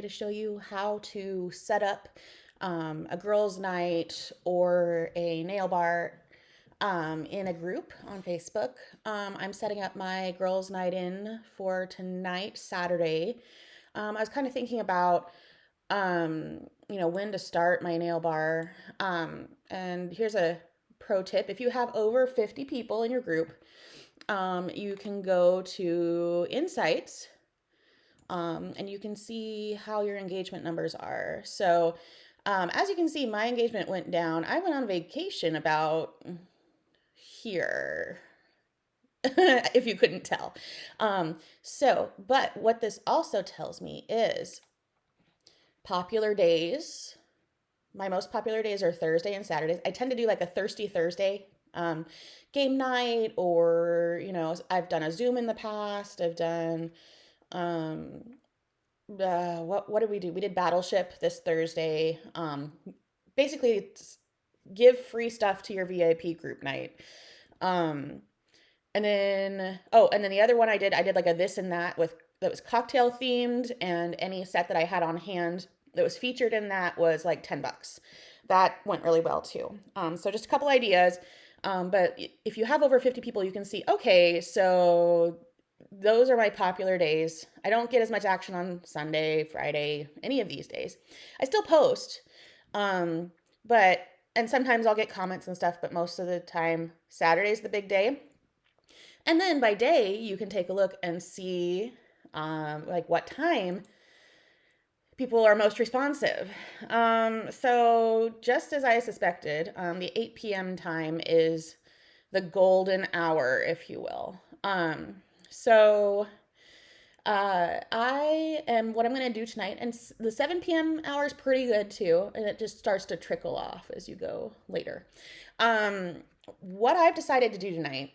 to show you how to set up a girls' night or a nail bar in a group on Facebook. I'm setting up my girls' night in for tonight, Saturday. I was kind of thinking about, when to start my nail bar. And here's a pro tip. If you have over 50 people in your group, you can go to Insights, and you can see how your engagement numbers are. So, as you can see, my engagement went down. I went on vacation about here, if you couldn't tell. But what this also tells me is popular days. My most popular days are Thursday and Saturdays. I tend to do like a Thirsty Thursday game night, or, I've done a Zoom in the past. I've done, what did we do? We did Battleship this Thursday. Basically, it's give free stuff to your VIP group night. And then the other one I did like a this and that that was cocktail themed, and any set that I had on hand that was featured in that was like $10. That went really well too. So just a couple ideas. But if you have over 50 people, you can see, okay, so those are my popular days. I don't get as much action on Sunday, Friday, any of these days. I still post, but and sometimes I'll get comments and stuff, but most of the time, Saturday's the big day. And then by day, you can take a look and see like what time people are most responsive. So just as I suspected, the 8 p.m. time is the golden hour, if you will. So what I'm going to do tonight, and the 7 p.m. hour is pretty good too, and it just starts to trickle off as you go later. What I've decided to do tonight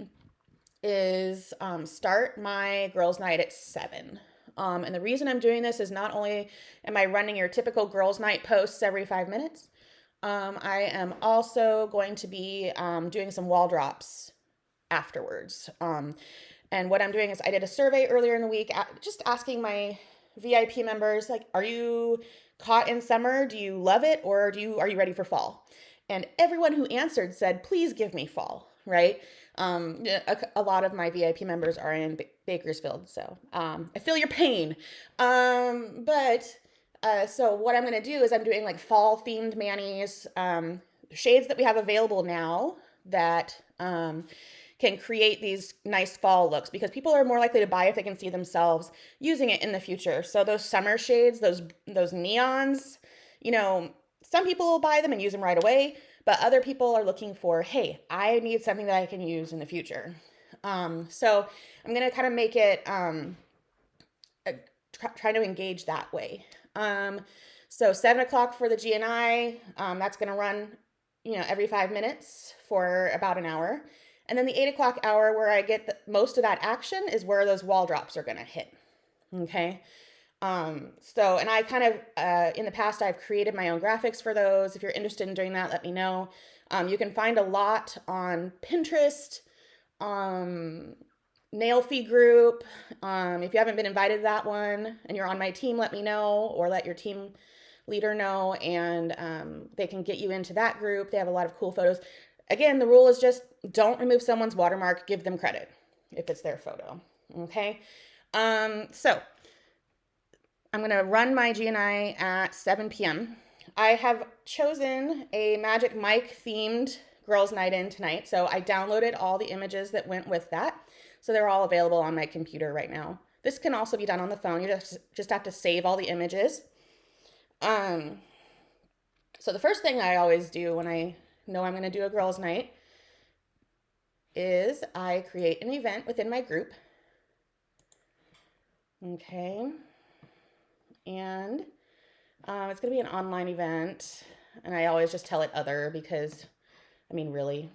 is start my girls' night at 7. And the reason I'm doing this is not only am I running your typical girls' night posts every 5 minutes, I am also going to be doing some wall drops afterwards. And what I'm doing is I did a survey earlier in the week, just asking my VIP members, like, are you caught in summer? Do you love it? Or are you ready for fall? And everyone who answered said, please give me fall, right? A lot of my VIP members are in Bakersfield, so I feel your pain. So what I'm going to do is I'm doing like fall themed manis, shades that we have available now that can create these nice fall looks, because people are more likely to buy if they can see themselves using it in the future. So those summer shades, those neons, some people will buy them and use them right away, but other people are looking for, hey, I need something that I can use in the future. So I'm going to kind of make it, try to engage that way. So 7 o'clock for the GNI, that's going to run, every 5 minutes for about an hour. And then the 8 o'clock hour, where I get most of that action, is where those wall drops are going to hit. Okay. And I kind of, in the past, I've created my own graphics for those. If you're interested in doing that, let me know. You can find a lot on Pinterest, Nail Fee Group. If you haven't been invited to that one and you're on my team, let me know, or let your team leader know, and they can get you into that group. They have a lot of cool photos. Again, the rule is just don't remove someone's watermark. Give them credit if it's their photo. Okay. So I'm going to run my GNI at 7 p.m. I have chosen a Magic Mike themed girls' night in tonight. So I downloaded all the images that went with that. So they're all available on my computer right now. This can also be done on the phone. You just have to save all the images. So the first thing I always do when I know I'm going to do a girls' night is I create an event within my group. Okay. And it's going to be an online event, and I always just tell it other because, really.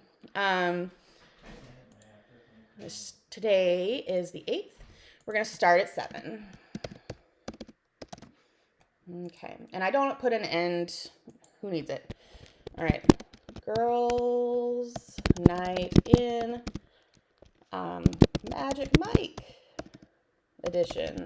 Today is the 8th. We're going to start at 7. Okay. And I don't put an end. Who needs it? All right. Girls Night in Magic Mike edition.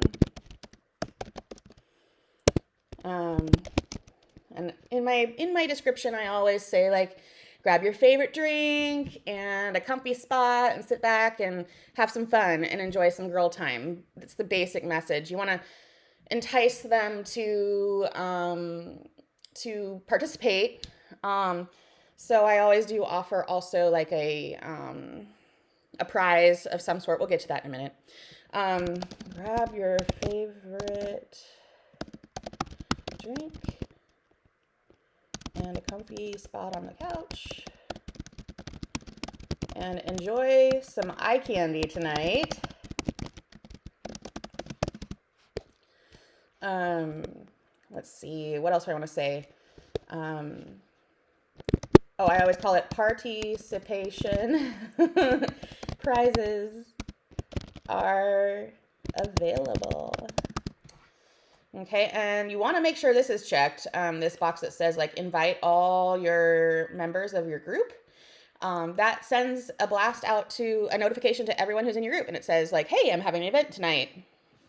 And in my description, I always say, like, grab your favorite drink and a comfy spot and sit back and have some fun and enjoy some girl time. That's the basic message. You want to entice them to participate. So I always do offer also like a prize of some sort. We'll get to that in a minute. Grab your favorite drink and a comfy spot on the couch and enjoy some eye candy tonight. Let's see, what else do I want to say? I always call it participation. Prizes are available. Okay, and you want to make sure this is checked. This box that says, like, invite all your members of your group. That sends a blast out to a notification to everyone who's in your group. And it says, like, hey, I'm having an event tonight.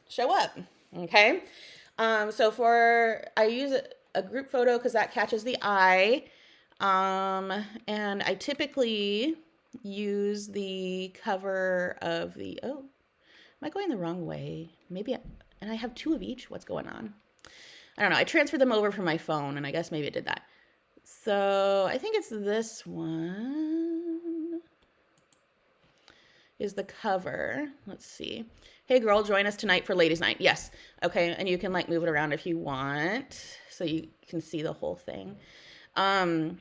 Show up. Okay. I use a group photo because that catches the eye. And I typically use the cover of am I going the wrong way? And I have two of each. What's going on? I don't know. I transferred them over from my phone, and I guess maybe it did that. So I think it's this one is the cover. Let's see. Hey, girl, join us tonight for ladies' night. Yes. Okay, and you can, like, move it around if you want so you can see the whole thing. And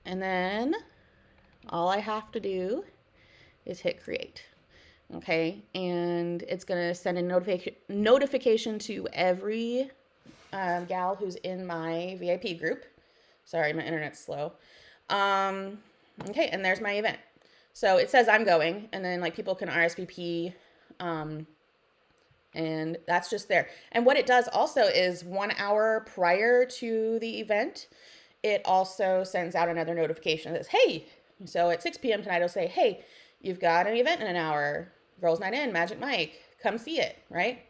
then all I have to do is hit create. Okay, and it's going to send a notification to every gal who's in my VIP group. Sorry, my internet's slow. Okay, and there's my event. So it says I'm going, and then, like, people can RSVP, and that's just there. And what it does also is 1 hour prior to the event, it also sends out another notification that says, hey, so at 6 p.m. tonight, it'll say, hey, you've got an event in an hour. Girls Night In, Magic Mike, come see it, right?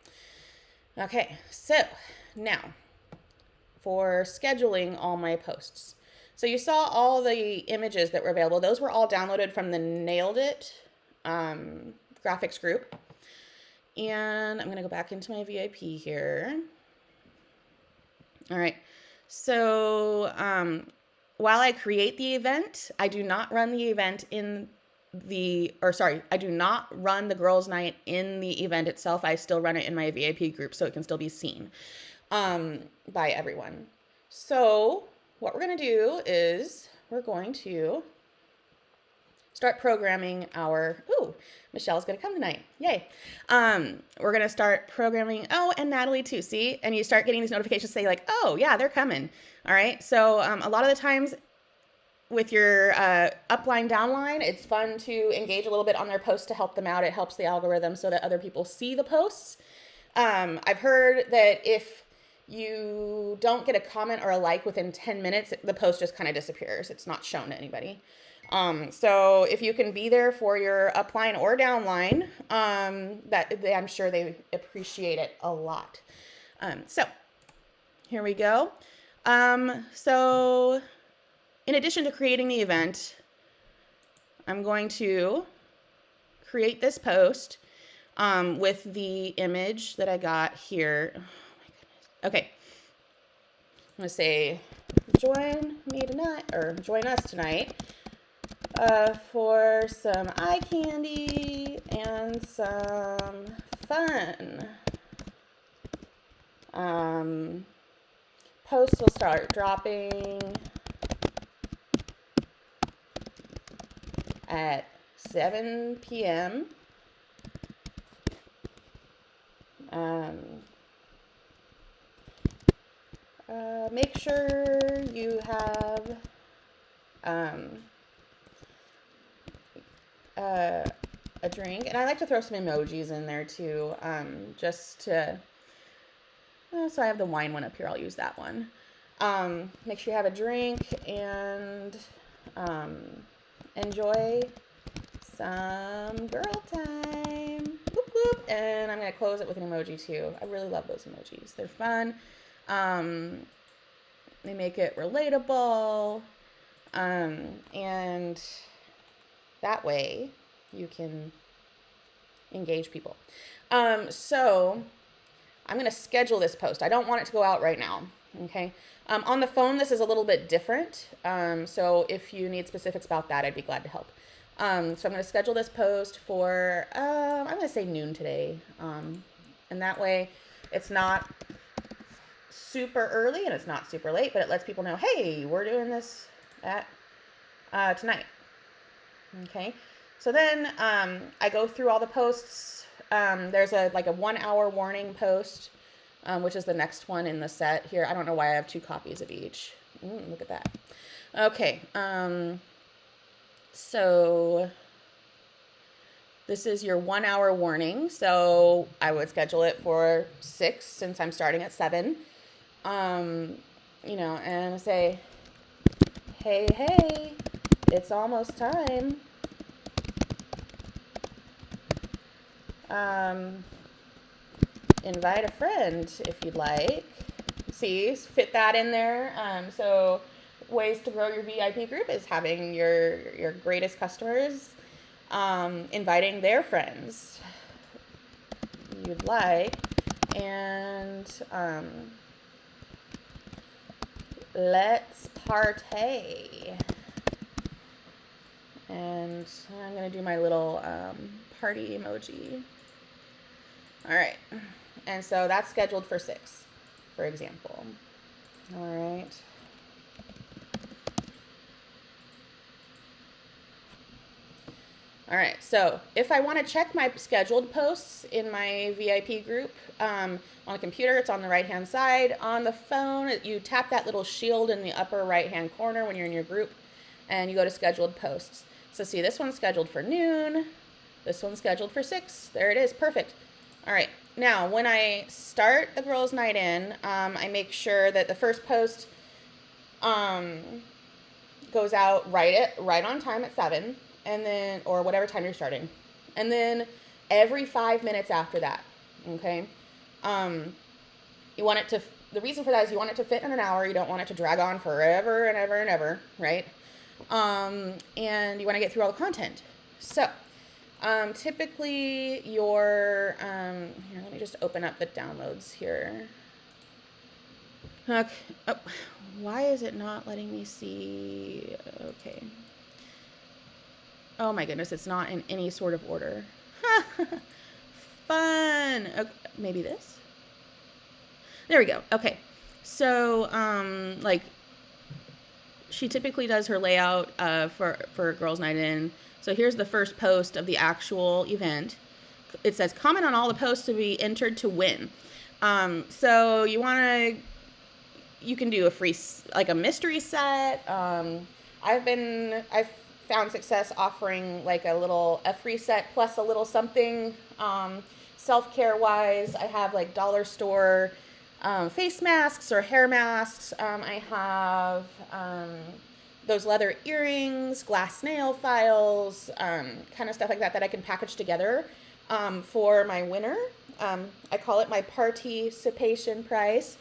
Okay, so now for scheduling all my posts. So you saw all the images that were available. Those were all downloaded from the Nailed It graphics group. And I'm going to go back into my VIP here. All right, so while I create the event, I do not run the event I do not run the girls' night in the event itself. I still run it in my VIP group so it can still be seen by everyone. So what we're going to do is we're going to start programming Michelle's going to come tonight. Yay. We're going to start programming. Oh, and Natalie too. See? And you start getting these notifications say, like, oh yeah, they're coming. All right. So a lot of the times with your upline, downline, it's fun to engage a little bit on their posts to help them out. It helps the algorithm so that other people see the posts. I've heard that if you don't get a comment or a like within 10 minutes, the post just kind of disappears. It's not shown to anybody. So if you can be there for your upline or downline, I'm sure they appreciate it a lot. So here we go. So in addition to creating the event, I'm going to create this post with the image that I got here. Oh my goodness. Okay. I'm going to say, join me tonight, or join us tonight for some eye candy and some fun. Posts will start dropping at 7 p.m. Make sure you have a drink, and I like to throw some emojis in there too, just to, so I have the wine one up here, I'll use that one. Make sure you have a drink and enjoy some girl time. Whoop, whoop. And I'm going to close it with an emoji too. I really love those emojis. They're fun. Um, they make it relatable. And that way you can engage people. So I'm going to schedule this post. I don't want it to go out right now. Okay. On the phone, this is a little bit different. So if you need specifics about that, I'd be glad to help. So I'm going to schedule this post for, I'm going to say noon today. And that way it's not super early and it's not super late, but it lets people know, hey, we're doing this at tonight. Okay. So then I go through all the posts. There's a 1 hour warning post, which is the next one in the set here. I don't know why I have 2 copies of each. Look at that. Okay. So this is your 1 hour warning. So I would schedule it for 6 since I'm starting at 7. And say, hey, it's almost time. Invite a friend if you'd like. See, fit that in there. So ways to grow your VIP group is having your greatest customers inviting their friends you'd like, and let's partay. And I'm going to do my little party emoji. All right. And so that's scheduled for 6, for example. All right. All right. So if I want to check my scheduled posts in my VIP group, on a computer, it's on the right-hand side. On the phone, you tap that little shield in the upper right-hand corner when you're in your group, and you go to scheduled posts. So see, this one's scheduled for noon. This one's scheduled for 6. There it is. Perfect. All right. Now, when I start the girls' night in, I make sure that the first post goes out right on time at 7, and then, or whatever time you're starting. And then every 5 minutes after that, okay? You want it to, the reason for that is you want it to fit in an hour. You don't want it to drag on forever and ever and ever, right? And you want to get through all the content. So, typically your, here, let me just open up the downloads here. Okay. Oh, why is it not letting me see? Okay. Oh my goodness, it's not in any sort of order. Fun. Okay, maybe this? There we go. Okay. So, she typically does her layout for Girls Night In. So here's the first post of the actual event. It says, comment on all the posts to be entered to win. So you can do a free, like a mystery set. I've found success offering like a free set plus a little something, self-care wise. I have like dollar store, face masks or hair masks. I have, those leather earrings, glass nail files, kind of stuff like that I can package together, for my winner. I call it my participation prize.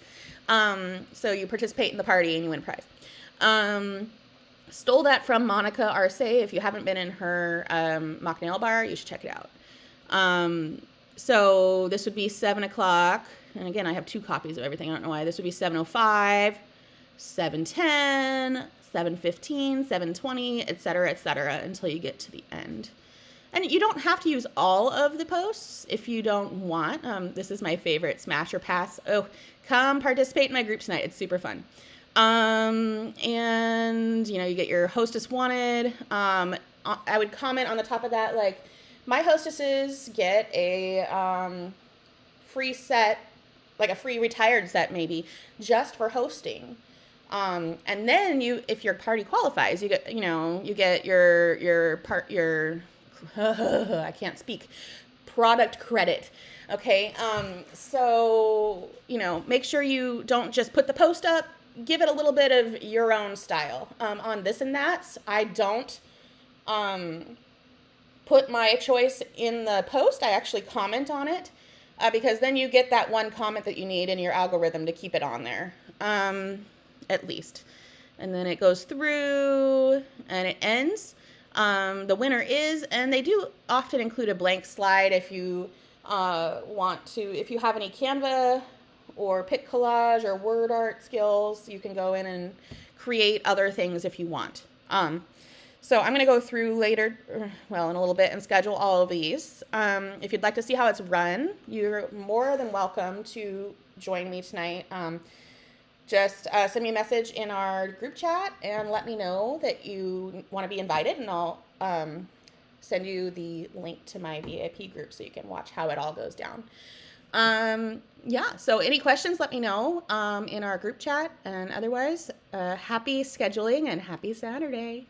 So you participate in the party and you win a prize. Stole that from Monica Arce. If you haven't been in her mock nail bar, you should check it out. So this would be 7 o'clock. And again, I have 2 copies of everything. I don't know why. This would be 7:05, 7:10, 7:15, 7:20, etc., until you get to the end. And you don't have to use all of the posts if you don't want. This is my favorite, Smash or Pass. Oh, come participate in my group tonight. It's super fun. And, you get your hostess wanted. I would comment on the top of that, like, my hostesses get a free set, like a free retired set maybe, just for hosting. And then if your party qualifies, you get your I can't speak, product credit. Okay. So, make sure you don't just put the post up, give it a little bit of your own style. On This and That, I don't, put my choice in the post. I actually comment on it. because then you get that one comment that you need in your algorithm to keep it on there, at least. And then it goes through and it ends. The winner is, and they do often include a blank slide if you want to, if you have any Canva or Pic Collage or word art skills, you can go in and create other things if you want. So I'm going to go through later, well, in a little bit, and schedule all of these. If you'd like to see how it's run, you're more than welcome to join me tonight. Just send me a message in our group chat and let me know that you want to be invited, and I'll send you the link to my VIP group so you can watch how it all goes down. Yeah, so any questions, let me know in our group chat, and otherwise, happy scheduling and happy Saturday.